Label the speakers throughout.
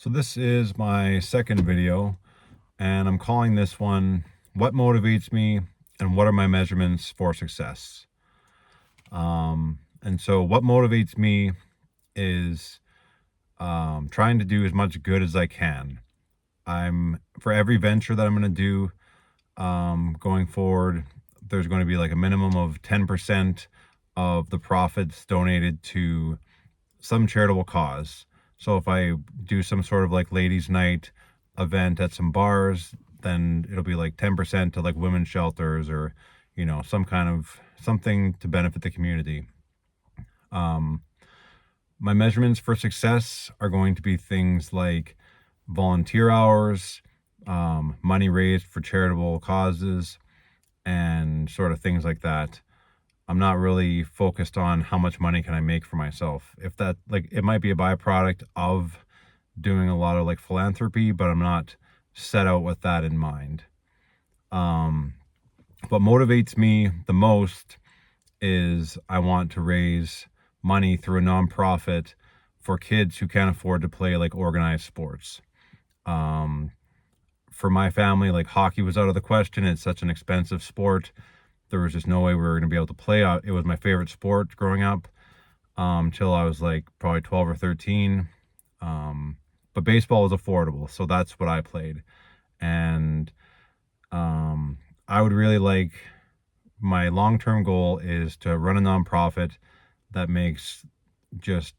Speaker 1: So this is my second video, and I'm calling this one, What Motivates Me and What Are My Measurements for Success? And so what motivates me is trying to do as much good as I can. For every venture that I'm going to do going forward, there's going to be like a minimum of 10% of the profits donated to some charitable cause. So if I do some sort of like ladies' night event at some bars, then it'll be like 10% to like women's shelters or, some kind of something to benefit the community. My measurements for success are going to be things like volunteer hours, money raised for charitable causes, and sort of things like that. I'm not really focused on how much money can I make for myself. If that, like, it might be a byproduct of doing a lot of like philanthropy, but I'm not set out with that in mind. What motivates me the most is I want to raise money through a nonprofit for kids who can't afford to play like organized sports. For my family, like hockey was out of the question. It's such an expensive sport. There was just no way we were going to be able to play out. It was my favorite sport growing up, till I was like probably 12 or 13. But baseball was affordable, so that's what I played. And I would really like, my long-term goal is to run a nonprofit that makes just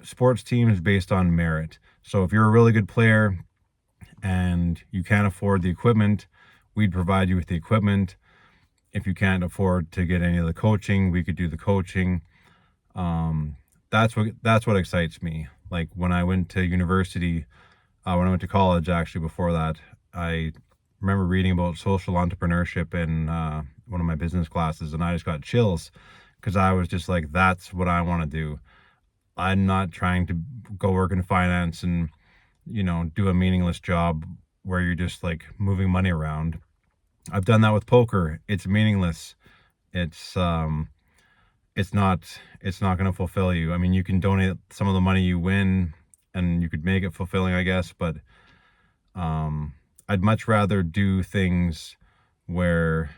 Speaker 1: sports teams based on merit. So if you're a really good player and you can't afford the equipment, we'd provide you with the equipment. If you can't afford to get any of the coaching, we could do the coaching. That's what excites me. Like when I went to university, when I went to college, actually before that, I remember reading about social entrepreneurship in one of my business classes, and I just got chills because I was just like, that's what I want to do. I'm not trying to go work in finance and, do a meaningless job where you're just like moving money around. I've done that with poker. It's meaningless. It's it's not going to fulfill you. I mean, you can donate some of the money you win and you could make it fulfilling, I guess, but I'd much rather do things where,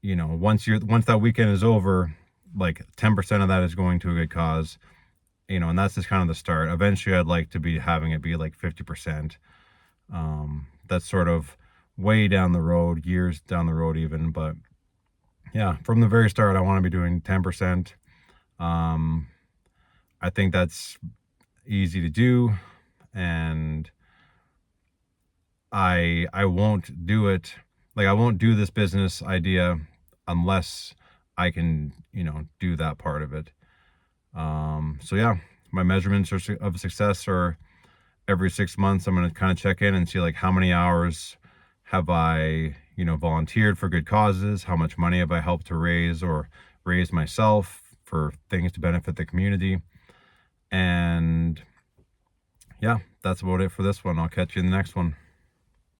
Speaker 1: once that weekend is over, like 10% of that is going to a good cause, and that's just kind of the start. Eventually I'd like to be having it be like 50%. That's sort of way down the road, years down the road even, but yeah, from the very start, I want to be doing 10%. I think that's easy to do, and I won't do it. Like, I won't do this business idea unless I can, do that part of it. So yeah, my measurements of success are every 6 months, I'm going to kind of check in and see like how many hours have I, volunteered for good causes? How much money have I helped to raise or raised myself for things to benefit the community? And yeah, that's about it for this one. I'll catch you in the next one.